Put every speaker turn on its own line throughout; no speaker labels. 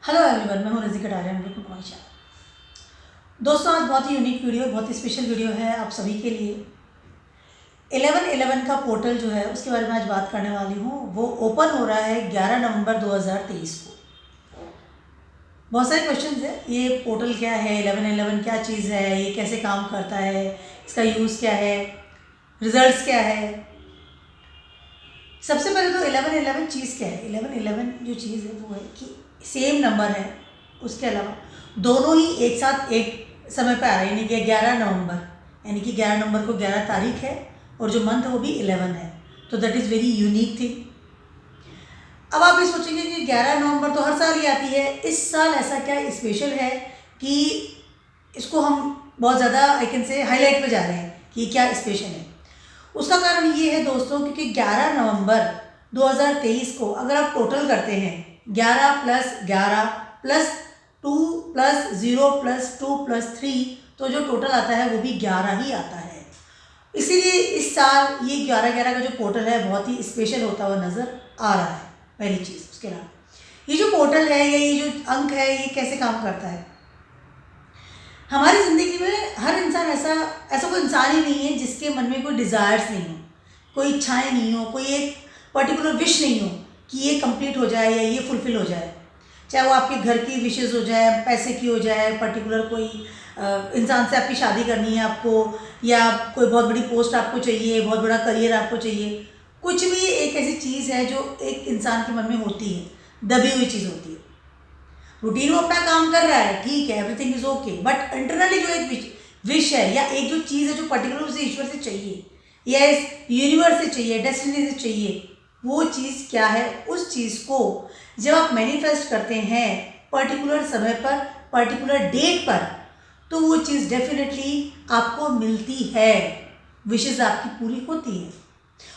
Hello everyone, मैं हूँ Razi Kataria. Welcome to my channel. दोस्तों, आज बहुत ही यूनिक वीडियो, बहुत ही स्पेशल वीडियो है आप सभी के लिए। 11/11 का पोर्टल जो है उसके बारे में आज बात करने वाली हूँ। वो ओपन हो रहा है 11 नवंबर 2023 को। बहुत सारे क्वेश्चंस है, ये पोर्टल क्या है, 11/11 क्या चीज़ है, ये कैसे काम करता है, इसका यूज़ क्या है, रिजल्ट्स क्या है। सबसे पहले तो 11/11 चीज़ क्या है। 11/11 जो चीज़ है वो है कि सेम नंबर है, उसके अलावा दोनों ही एक साथ एक समय पर आ रहे हैं, यानी कि 11 नवंबर, यानी कि 11 नवंबर को 11 तारीख है और जो मंथ है वो भी 11 है। तो that is very unique thing. अब आप ये सोचेंगे कि 11 नवंबर तो हर साल ही आती है, इस साल ऐसा क्या स्पेशल है कि इसको हम बहुत ज़्यादा आई कैन से हाईलाइट पे जा रहे हैं कि क्या स्पेशल है। उसका कारण ये है दोस्तों, क्योंकि 11 नवंबर 2023 को अगर आप टोटल करते हैं 11 + 11 + 2 + 0 + 2 + 3, तो जो टोटल आता है वो भी 11 ही आता है। इसीलिए इस साल ये 11/11 का जो पोर्टल है बहुत ही स्पेशल होता हुआ नज़र आ रहा है। पहली चीज़। उसके अलावा ये जो पोर्टल है या ये जो अंक है, ये कैसे काम करता है। हमारी ज़िंदगी में हर इंसान ऐसा कोई इंसान ही नहीं है जिसके मन में कोई डिज़ायर्स नहीं हो, कोई इच्छाएं नहीं हो, कोई एक पर्टिकुलर विश नहीं हो कि ये कंप्लीट हो जाए या ये फुलफ़िल हो जाए। चाहे वो आपके घर की विशेज़ हो जाए, पैसे की हो जाए, पर्टिकुलर कोई इंसान से आपकी शादी करनी है आपको, या कोई बहुत बड़ी पोस्ट आपको चाहिए, बहुत बड़ा करियर आपको चाहिए। कुछ भी एक ऐसी चीज़ है जो एक इंसान के मन में होती है, दबी हुई चीज़ होती है। रूटीन वो अपना काम कर रहा है, ठीक है, everything is okay, but internally जो एक विश है या एक जो चीज़ है जो पर्टिकुलर उसे ईश्वर से चाहिए या इस यूनिवर्स से चाहिए, डेस्टिनी से चाहिए, वो चीज़ क्या है। उस चीज़ को जब आप मैनिफेस्ट करते हैं पर्टिकुलर समय पर, पर्टिकुलर डेट पर, तो वो चीज़ डेफिनेटली आपको मिलती है, विशेज़ आपकी पूरी होती है।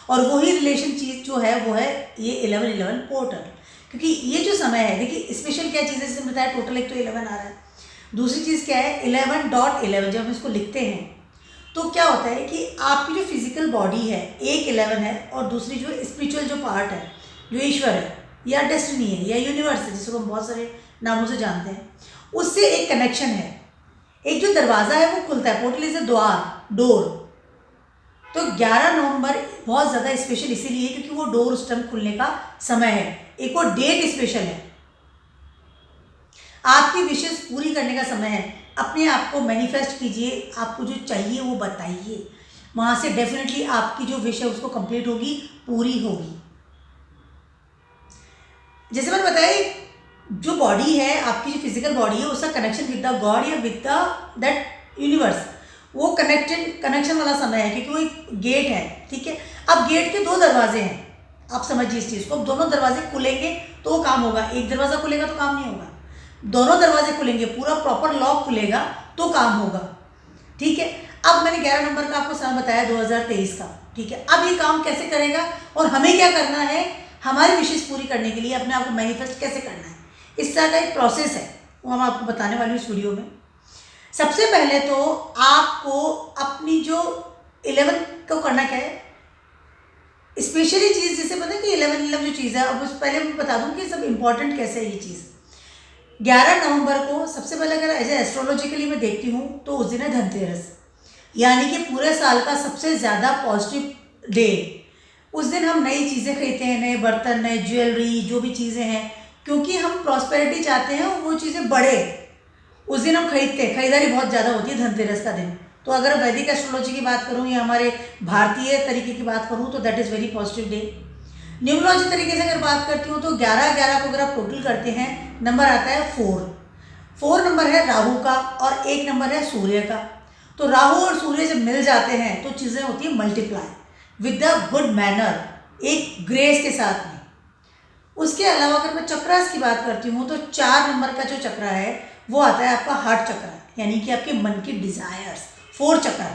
और वही रिलेशन चीज़ जो है वो है ये 11/11 पोर्टल। क्योंकि ये जो समय है, देखिए स्पेशल क्या चीज़ है, जैसे बताया टोटल एक तो 11 आ रहा है, दूसरी चीज़ क्या है 11.11। जब हम इसको लिखते हैं तो क्या होता है कि आपकी जो फिजिकल बॉडी है एक 11 है, और दूसरी जो स्पिरिचुअल जो पार्ट है, जो ईश्वर है या डेस्टिनी है या यूनिवर्स है, जिसको हम बहुत सारे नामों से जानते हैं, उससे एक कनेक्शन है। एक जो दरवाज़ा है वो खुलता है, पोर्टल इज अ द्वार, डोर। तो 11 नवंबर बहुत ज़्यादा स्पेशल इसीलिए क्योंकि वो डोर उस टाइम खुलने का समय है। एक वो डेट स्पेशल है, आपकी विशेष पूरी करने का समय है। अपने आप को मैनिफेस्ट कीजिए, आपको जो चाहिए वो बताइए, वहाँ से डेफिनेटली आपकी जो विश है उसको कंप्लीट होगी, पूरी होगी। जैसे मैंने बताया, जो बॉडी है आपकी, जो फिजिकल बॉडी है, उसका कनेक्शन विद द गॉड या विद द दैट यूनिवर्स, वो कनेक्शन वाला समय है, क्योंकि वो एक गेट है, ठीक है। अब गेट के 2 दरवाजे हैं, आप समझिए इस चीज़ को। दोनों दरवाजे खुलेंगे तो काम होगा, एक दरवाज़ा खुलेगा तो काम नहीं होगा। दोनों दरवाजे खुलेंगे, पूरा प्रॉपर लॉक खुलेगा तो काम होगा, ठीक है। अब मैंने 11 नंबर का आपको समय बताया 2023 का, ठीक है। अब ये काम कैसे करेगा और हमें क्या करना है, हमारी विशेष पूरी करने के लिए अपने आप को मैनिफेस्ट कैसे करना है, इस तरह का एक प्रोसेस है, वो हम आपको बताने वाली हूँ इस वीडियो में। सबसे पहले तो आपको अपनी जो 11 को करना क्या है, स्पेशली चीज़ जिसे पता है कि 11/11 जो चीज़ है। अब उस पहले मैं बता दूं कि सब इंपॉर्टेंट कैसे है ये चीज़। 11 नवंबर को सबसे पहले अगर एज एस्ट्रोलॉजिकली मैं देखती हूँ तो उस दिन है धनतेरस, यानी कि पूरे साल का सबसे ज़्यादा पॉजिटिव डे। उस दिन हम नई चीज़ें खरीदते हैं, नए बर्तन, नए ज्वेलरी, जो भी चीज़ें हैं, क्योंकि हम प्रॉस्पेरिटी चाहते हैं और वो चीज़ें बढ़े। उस दिन हम खरीदते हैं, खरीदारी बहुत ज़्यादा होती है धनतेरस का दिन। तो अगर वैदिक एस्ट्रोलॉजी की बात करूँ या हमारे भारतीय तरीके की बात करूँ तो that is very positive day. Numerology तरीके से अगर बात करती हूँ तो 11/11 को अगर आप टोटल करते हैं, नंबर आता है 4 नंबर है राहु का और 1 नंबर है सूर्य का। तो राहु और सूर्य जब मिल जाते हैं तो चीज़ें होती है multiply with the good manner, एक ग्रेस के साथ में। उसके अलावा अगर मैं चक्रास की बात करती हूँ तो 4 नंबर का जो चक्र है वो आता है आपका हार्ट चक्र, यानी कि आपके मन की डिज़ायर्स। 4 चक्र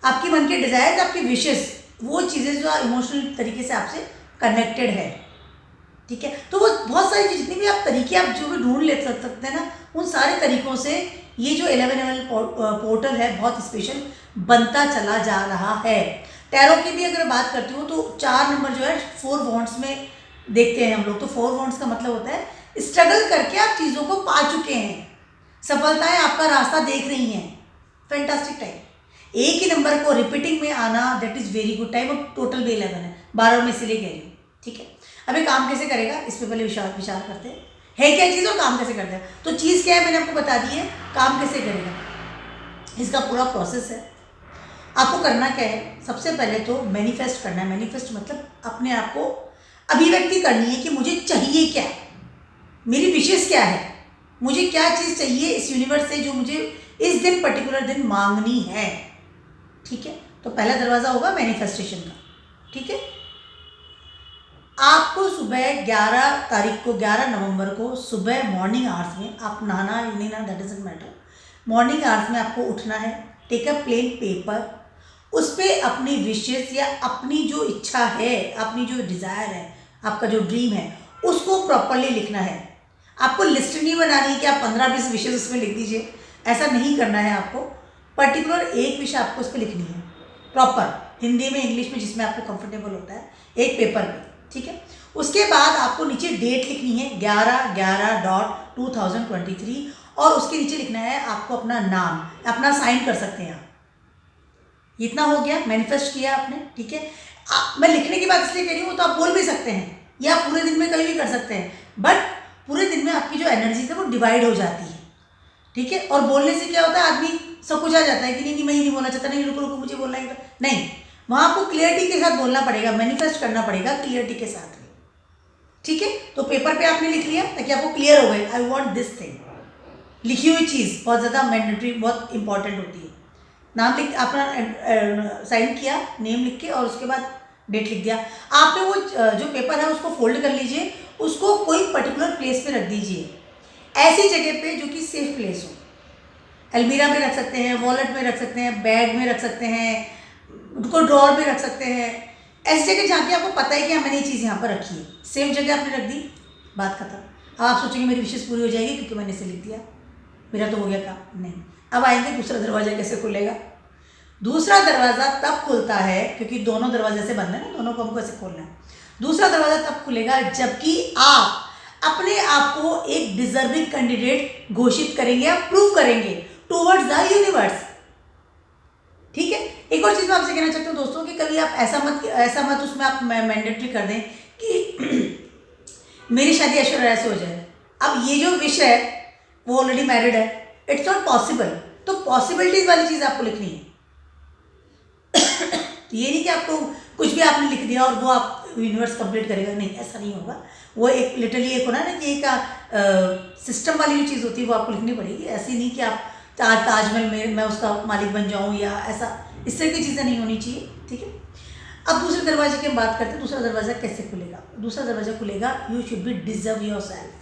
आपके मन के डिज़ायर्स, आपकी विशेस, वो चीज़ें जो इमोशनल तरीके से आपसे कनेक्टेड है, ठीक है। तो वो बहुत सारी जितनी भी आप तरीके आप जो भी ढूंढ ले सकते हैं ना, उन सारे तरीक़ों से ये जो 11/11 पोर्टल है बहुत स्पेशल बनता चला जा रहा है। टैरो की भी अगर बात करती हूँ तो 4 नंबर जो है 4 वॉन्ट्स में देखते हैं हम लोग। तो 4 वॉन्ट्स का मतलब होता है स्ट्रगल करके आप चीज़ों को पा चुके हैं, सफलताएं आपका रास्ता देख रही हैं। Fantastic time. एक ही नंबर को रिपीटिंग में आना, that is very good time. और टोटल भी 11 है, 12 में इसलिए कह रही हूँ, ठीक है। अब ये काम कैसे करेगा इस पर पहले विचार करते हैं, है क्या चीज़ और काम कैसे करते हैं। तो चीज़ क्या है मैंने आपको बता दी है, काम कैसे करेगा इसका पूरा प्रोसेस है। आपको करना क्या है, सबसे पहले तो मैनिफेस्ट करना है। मैनिफेस्ट मतलब अपने आप को अभिव्यक्ति करनी है कि मुझे चाहिए क्या, मेरी विशेष क्या है, मुझे क्या चीज़ चाहिए इस यूनिवर्स से जो मुझे इस दिन पर्टिकुलर दिन मांगनी है, ठीक है। तो पहला दरवाज़ा होगा मैनिफेस्टेशन का, ठीक है। आपको सुबह 11 तारीख को, 11 नवंबर को सुबह मॉर्निंग आवर्स में, आप नहाना नहीं ना that doesn't matter, morning hours में आपको उठना है। टेक अ प्लेन पेपर, उस पर अपनी विशेष या अपनी जो इच्छा है, अपनी जो डिज़ायर है, आपका जो ड्रीम है, उसको प्रॉपरली लिखना है। आपको लिस्ट नहीं बनानी है कि आप 15-20 विशेष उसमें लिख दीजिए, ऐसा नहीं करना है। आपको पर्टिकुलर एक विषय आपको उस पर लिखनी है, प्रॉपर हिंदी में, इंग्लिश में, जिसमें आपको कंफर्टेबल होता है, एक पेपर पे, ठीक है। उसके बाद आपको नीचे डेट लिखनी है 11/11.2023 और उसके नीचे लिखना है आपको अपना नाम, अपना साइन कर सकते हैं आप। इतना हो गया, मैनिफेस्ट किया आपने, ठीक है। मैं लिखने की बात इसलिए कह रही हूँ, तो आप बोल भी सकते हैं या पूरे दिन में कभी भी कर सकते हैं, बट पूरे दिन में आपकी जो एनर्जी है वो डिवाइड हो जाती है, ठीक है। और बोलने से क्या होता है, आदमी सब कुछ आ जाता है कि नहीं मैं ही नहीं बोलना चाहता, नहीं रुको रुको मुझे बोलना है, नहीं, वहाँ आपको क्लियरिटी के साथ बोलना पड़ेगा, मैनिफेस्ट करना पड़ेगा क्लियरिटी के साथ में, ठीक है। तो पेपर पे आपने लिख लिया ताकि आपको क्लियर हो गए, आई वॉन्ट दिस थिंग। लिखी हुई चीज़ बहुत ज़्यादा मैंडेटरी, बहुत इंपॉर्टेंट होती है। नाम लिख, अपना साइन किया, नेम लिख के, और उसके बाद डेट लिख दिया। आपने वो जो पेपर है उसको फोल्ड कर लीजिए, उसको कोई पर्टिकुलर प्लेस पे रख दीजिए, ऐसी जगह पे जो कि सेफ प्लेस हो। अलमीरा में रख सकते हैं, वॉलेट में रख सकते हैं, बैग में रख सकते हैं, उनको ड्रॉर में रख सकते हैं, ऐसी जगह जहाँ की आपको पता है कि हाँ मैंने ये चीज़ यहाँ पर रखी है, सेफ जगह आपने रख दी, बात खत्म। अब आप सोचेंगे मेरी विशेष पूरी हो जाएगी क्योंकि मैंने इसे लिख दिया, मेरा तो हो गया काम, नहीं। अब आएंगे दूसरा दरवाज़ा कैसे खुलेगा। दूसरा दरवाज़ा तब खुलता है, क्योंकि दोनों दरवाजे से बंद है ना, दोनों को हमको ऐसे खोलना है। दूसरा दरवाज़ा तब खुलेगा जबकि आप अपने आप को एक डिजर्विंग कैंडिडेट घोषित करेंगे या प्रूव करेंगे टूवर्ड्स द यूनिवर्स, ठीक है। एक और चीज़ मैं आपसे कहना चाहती हूँ दोस्तों कि कभी आप ऐसा मत उसमें आप मैंडेटरी कर दें कि मेरी शादी ऐश्वर्या राय से हो जाए। अब ये जो विश है वो ऑलरेडी मैरिड है, इट्स नॉट पॉसिबल। तो पॉसिबिलिटीज वाली चीज़ आपको लिखनी है। तो ये नहीं कि आपको कुछ भी आपने लिख दिया और वो आप यूनिवर्स कंप्लीट करेगा, नहीं, ऐसा नहीं होगा। वो एक लिटरली एक होना ना कि एक सिस्टम वाली जो चीज़ होती है वो आपको लिखनी पड़ेगी। ऐसी नहीं कि आप ताजमहल में मैं उसका मालिक बन जाऊँ या ऐसा, इस तरह की चीज़ें नहीं होनी चाहिए, ठीक है। अब दूसरे दरवाजे की हम बात करते हैं। दूसरा दरवाज़ा कैसे खुलेगा? दूसरा दरवाज़ा खुलेगा, you should be deserve your self,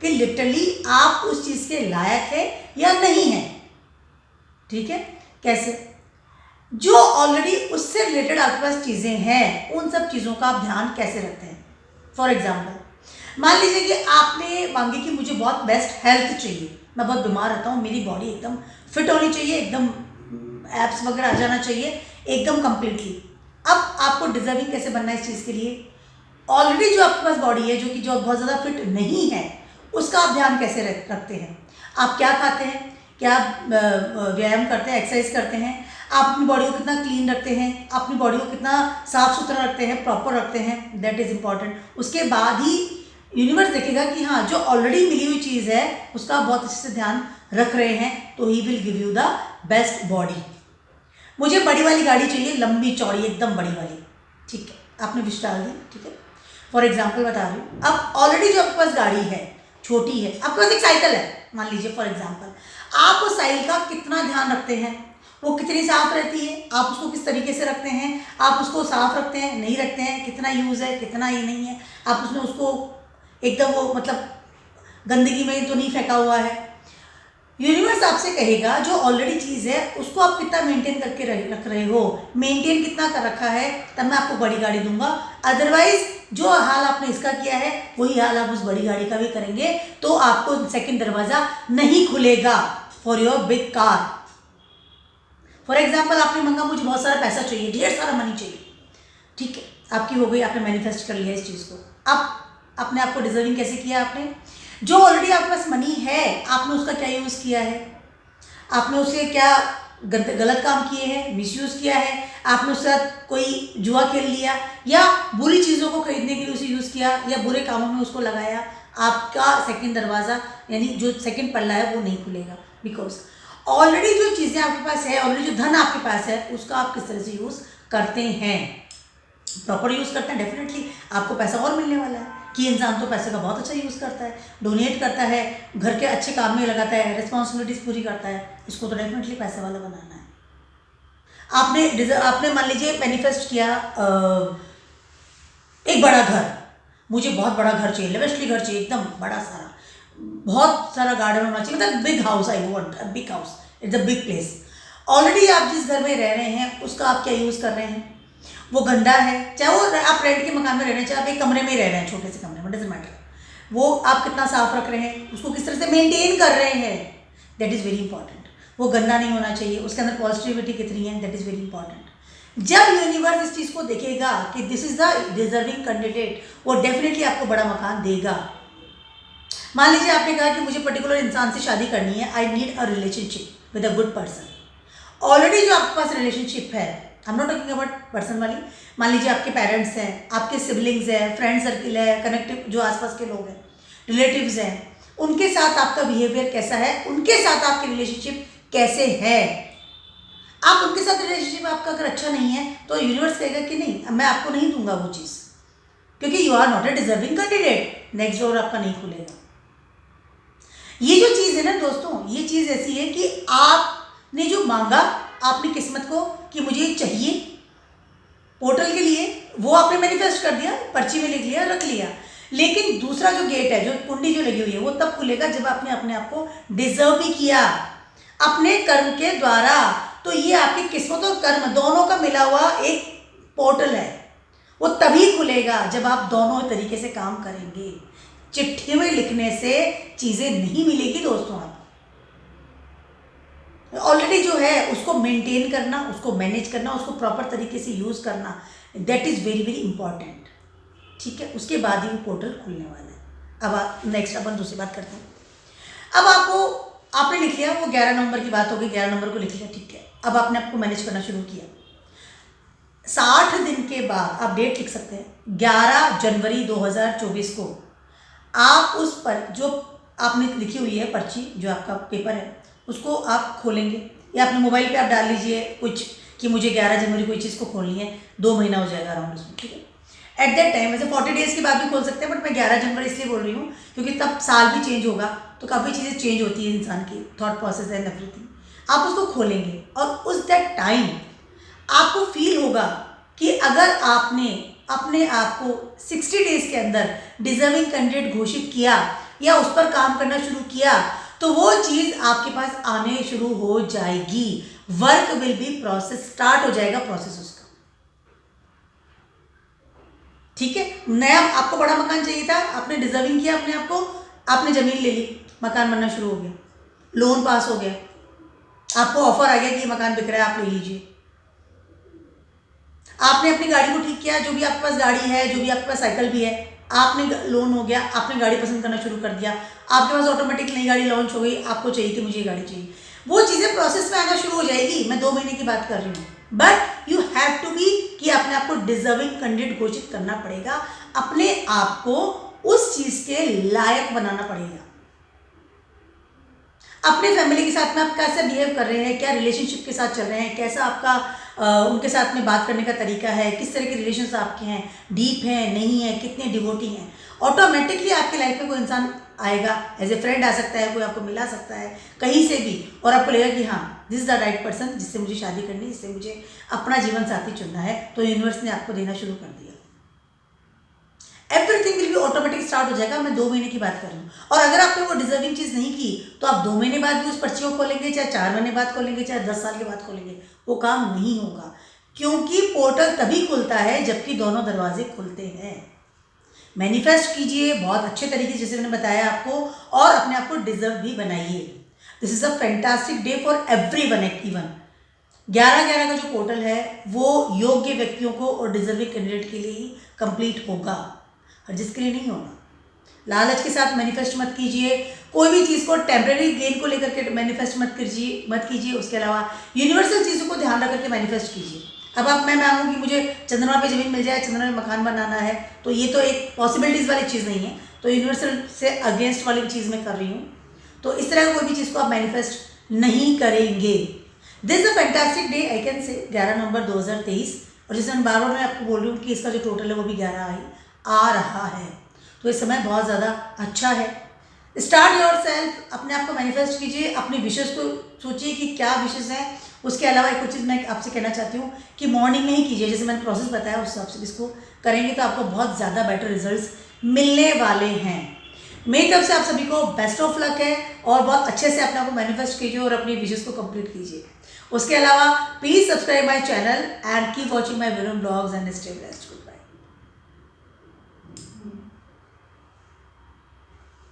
कि लिटरली आप उस चीज़ के लायक है या नहीं है, ठीक है। कैसे? जो ऑलरेडी उससे रिलेटेड आपके पास चीज़ें हैं, उन सब चीज़ों का आप ध्यान कैसे रखते हैं। फॉर एग्जाम्पल मान लीजिए कि आपने मांगी कि मुझे बहुत बेस्ट हेल्थ चाहिए, मैं बहुत बीमार रहता हूँ, मेरी बॉडी एकदम फिट होनी चाहिए, एकदम एप्स वगैरह आ जाना चाहिए एकदम कंप्लीटली। अब आपको डिजर्विंग कैसे बनना है इस चीज़ के लिए? ऑलरेडी जो आपके पास बॉडी है जो बहुत ज़्यादा फिट नहीं है, उसका आप ध्यान कैसे रखते हैं? आप क्या खाते हैं, क्या व्यायाम करते हैं, एक्सरसाइज करते हैं, आप अपनी बॉडी को कितना क्लीन रखते हैं, अपनी बॉडी को कितना साफ सुथरा रखते हैं, प्रॉपर रखते हैं, दैट इज़ इम्पॉर्टेंट। उसके बाद ही यूनिवर्स देखेगा कि हाँ जो ऑलरेडी मिली हुई चीज़ है उसका बहुत अच्छे से ध्यान रख रहे हैं, तो he will give you the best body. मुझे बड़ी वाली गाड़ी चाहिए, लंबी चौड़ी एकदम बड़ी वाली, ठीक है, आपने विश डाल दी, ठीक है। फॉर एग्जाम्पल बता रही हूँ, अब ऑलरेडी जो आपके पास गाड़ी है छोटी है, आपके पास एक साइकिल है मान लीजिए फॉर एग्जाम्पल, आप उस साइकिल का कितना ध्यान रखते हैं, वो कितनी साफ रहती है, आप उसको किस तरीके से रखते हैं, आप उसको साफ रखते हैं नहीं रखते हैं, कितना यूज़ है कितना ही नहीं है, आप उसमें उसको एकदम वो मतलब गंदगी में तो नहीं फेंका हुआ है। यूनिवर्स आपसे कहेगा जो ऑलरेडी चीज़ है उसको आप कितना मेंटेन करके रख रहे हो, मेंटेन कितना कर रखा है, तब मैं आपको बड़ी गाड़ी दूंगा। अदरवाइज जो हाल आपने इसका किया है वही हाल आप उस बड़ी गाड़ी का भी करेंगे, तो आपको सेकंड दरवाज़ा नहीं खुलेगा for your big car. For example आपने मांगा मुझे बहुत सारा पैसा चाहिए, ढेर सारा मनी चाहिए, ठीक है, आपकी हो गई, आपने मैनिफेस्ट कर लिया इस चीज़ को। अब अपने आप को डिजर्विंग कैसे किया आपने? जो ऑलरेडी आपके पास मनी है, आपने उसका क्या यूज़ किया है, आपने उसे क्या गलत काम किए हैं, मिसयूज़ किया है, आपने उसके साथ कोई जुआ खेल लिया या बुरी चीज़ों को खरीदने के लिए उसे यूज़ किया या बुरे कामों में उसको लगाया, आपका सेकंड दरवाज़ा यानी जो सेकंड पल्ला है वो नहीं खुलेगा। बिकॉज ऑलरेडी जो चीज़ें आपके पास है, ऑलरेडी जो धन आपके पास है, उसका आप किस तरह से यूज़ करते हैं, प्रॉपर यूज़ करते हैं, डेफिनेटली आपको पैसा और मिलने वाला है। कि इंसान तो पैसे का बहुत अच्छा यूज़ करता है, डोनेट करता है, घर के अच्छे काम में लगाता है, रिस्पॉन्सिबिलिटीज़ पूरी करता है, इसको तो डेफिनेटली पैसे वाला बनाना है। आपने मान लीजिए मैनिफेस्ट किया एक बड़ा घर, मुझे बहुत बड़ा घर चाहिए, लेविस्टली घर चाहिए, एकदम बड़ा सारा, बहुत सारा गार्डन होना चाहिए, मतलब big house, I want a big house, it's a big place. Already आप जिस घर में रह रहे हैं उसका आप क्या यूज़ कर रहे हैं, वो गंदा है, चाहे वो आप रेंट के मकान में रह रहे हैं, चाहे आप एक कमरे में ही रह रहे हैं, छोटे से कमरे में, डजंट मैटर, वो आप कितना साफ रख रहे हैं, उसको किस तरह से मेंटेन कर रहे हैं, दैट इज़ वेरी इंपॉर्टेंट। वो गंदा नहीं होना चाहिए, उसके अंदर पॉजिटिविटी कितनी है, दैट इज़ वेरी इंपॉर्टेंट। जब यूनिवर्स इस चीज़ को देखेगा कि this is the deserving candidate, वो डेफिनेटली आपको बड़ा मकान देगा। मान लीजिए आपने कहा कि मुझे पर्टिकुलर इंसान से शादी करनी है, I need a relationship with a good person. Already जो आपके पास रिलेशनशिप है, I am not talking about person वाली, मान लीजिए आपके पेरेंट्स हैं, आपके सिबलिंग्स हैं, फ्रेंड सर्किल है, कनेक्टिव जो आसपास के लोग हैं, रिलेटिव्स हैं, उनके साथ आपका बिहेवियर कैसा है, उनके साथ आपकी रिलेशनशिप कैसे है। आप उनके साथ रिलेशनशिप आपका अगर अच्छा नहीं है तो यूनिवर्स कहेगा कि नहीं, मैं आपको नहीं दूंगा वो चीज़, क्योंकि you are not a deserving candidate, next door आपका नहीं खुलेगा। ये जो चीज़ है ना दोस्तों, ये चीज़ ऐसी है कि आपने जो मांगा, आपने किस्मत को कि मुझे चाहिए पोर्टल के लिए, वो आपने मैनिफेस्ट कर दिया, पर्ची में लिख लिया, रख लिया। लेकिन दूसरा जो गेट है, जो कुंडी जो लगी हुई है, वो तब खुलेगा जब आपने अपने आप को डिजर्व भी किया अपने कर्म के द्वारा। तो ये आपकी किस्मत और कर्म दोनों का मिला हुआ एक पोर्टल है, वो तभी खुलेगा जब आप दोनों तरीके से काम करेंगे। चिट्ठी में लिखने से चीज़ें नहीं मिलेगी दोस्तों। आप ऑलरेडी जो है उसको मेंटेन करना, उसको मैनेज करना, उसको प्रॉपर तरीके से यूज़ करना, that is very very important. ठीक है, उसके बाद ही वो पोर्टल खुलने वाला है। अब आप नेक्स्ट अपन दूसरी बात करते हैं। अब आपने लिख लिया, वो 11 नवंबर की बात होगी, 11 नवंबर को लिख लिया, ठीक है। अब आपने आपको मैनेज करना शुरू किया। 60 दिन के बाद आप डेट लिख सकते हैं, 11 जनवरी 2024 को आप उस पर जो आपने लिखी हुई है पर्ची, जो आपका पेपर है, उसको आप खोलेंगे, या अपने मोबाइल पे आप डाल लीजिए कुछ कि मुझे 11 जनवरी कोई चीज़ को खोलनी है, 2 महीना हो जाएगा अराउंड उसमें, ठीक है। एट दैट टाइम, वैसे 40 डेज़ के बाद भी खोल सकते हैं, बट मैं 11 जनवरी इसलिए बोल रही हूँ क्योंकि तब साल भी चेंज होगा, तो काफ़ी चीज़ें चेंज होती है इंसान की थॉट प्रोसेस एंड एवरीथिंग। आप उसको खोलेंगे और उस दैट टाइम आपको फील होगा कि अगर आपने अपने आप को 60 डेज़ के अंदर डिजर्विंग कैंडिडेट घोषित किया या उस पर काम करना शुरू किया, तो वो चीज़ आपके पास आने शुरू हो जाएगी। Work will be process, start हो जाएगा प्रोसेस उसका। ठीक है, नया आपको बड़ा मकान चाहिए था, आपने डिजर्विंग किया अपने आप को, आपने ज़मीन ले ली, मकान बनना शुरू हो गया, लोन पास हो गया, आपको ऑफर आ गया कि ये मकान बिक रहा है, आप ले लीजिए। आपने अपनी गाड़ी को ठीक किया, जो भी आपके पास गाड़ी है, जो भी आपके पास साइकिल भी है, आपने लोन हो गया, आपने गाड़ी पसंद करना शुरू कर दिया, आपके पास ऑटोमेटिक नई गाड़ी लॉन्च हो गई, आपको चाहिए कि मुझे ये गाड़ी चाहिए, वो चीज़ें प्रोसेस में आना शुरू हो जाएगी। मैं 2 महीने की बात कर रही हूँ, but you have to be कि अपने आप को डिजर्विंग कैंडिडेट घोषित करना पड़ेगा, अपने आप को उस चीज़ के लायक बनाना पड़ेगा। अपने फैमिली के साथ में आप कैसे बिहेव कर रहे हैं, क्या रिलेशनशिप के साथ चल रहे हैं, कैसा आपका उनके साथ में बात करने का तरीका है, किस तरह के रिलेशंस आपके हैं, डीप हैं, नहीं है, कितने डिवोटी हैं। ऑटोमेटिकली आपके लाइफ में कोई इंसान आएगा, एज ए फ्रेंड आ सकता है, कोई आपको मिला सकता है कहीं से भी, और आपको लगेगा कि हाँ this is the right person जिससे मुझे शादी करनी है, जिससे मुझे अपना जीवन साथी चुनना है, तो यूनिवर्स ने आपको देना शुरू कर दिया। Everything will be automatic start हो जाएगा। मैं 2 महीने की बात कर रही हूँ, और अगर आपने वो डिजर्विंग चीज़ नहीं की तो आप 2 महीने बाद भी उस पर्ची को खोलेंगे, चाहे 4 महीने बाद खोलेंगे, चाहे 10 साल के बाद खोलेंगे, वो काम नहीं होगा। क्योंकि पोर्टल तभी खुलता है जबकि दोनों दरवाजे खुलते हैं। मैनिफेस्ट कीजिए बहुत अच्छे तरीके से, जैसे मैंने बताया आपको, और अपने आप को डिजर्व भी बनाइए। This is a fantastic day for everyone. Even 11/11 का जो पोर्टल है वो योग्य व्यक्तियों को और डिजर्विंग कैंडिडेट के लिए ही कंप्लीट होगा, और जिसके लिए नहीं होगा लालच के साथ मैनिफेस्ट मत कीजिए, कोई भी चीज़ को टेम्परेरी गेन को लेकर के मैनिफेस्ट मत कीजिए। उसके अलावा यूनिवर्सल चीज़ों को ध्यान रख करके मैनिफेस्ट कीजिए। अब आप मैं मांगूँ कि मुझे चंद्रमा पे ज़मीन मिल जाए, चंद्रमा में मकान बनाना है, तो ये तो एक पॉसिबिलिटीज़ वाली चीज़ नहीं है, तो यूनिवर्सल से अगेंस्ट वाली चीज़ मैं कर रही हूँ। तो इस तरह की कोई भी चीज़ को आप मैनिफेस्ट नहीं करेंगे। This is a fantastic day, I can say 11 नवंबर 2023। और जैसे मैं बार बार मैं आपको बोल रही हूँ कि इसका जो टोटल है वो भी 11 आ रहा है, तो इस समय बहुत ज़्यादा अच्छा है। स्टार्ट योर सेल्फ, अपने आप को मैनिफेस्ट कीजिए, अपनी विशेष को सोचिए कि क्या विशेष हैं। उसके अलावा एक और चीज़ मैं आपसे कहना चाहती हूँ कि मॉर्निंग में ही कीजिए, जैसे मैंने प्रोसेस बताया उस हिसाब से इसको करेंगे तो आपको बहुत ज़्यादा बेटर रिजल्ट्स मिलने वाले हैं। मेरी तरफ से आप सभी को बेस्ट ऑफ लक है और बहुत अच्छे से अपने आप को मैनिफेस्ट कीजिए और अपनी विशेष को कंप्लीट कीजिए। उसके अलावा please subscribe my channel and keep watching my video blogs and stay blessed.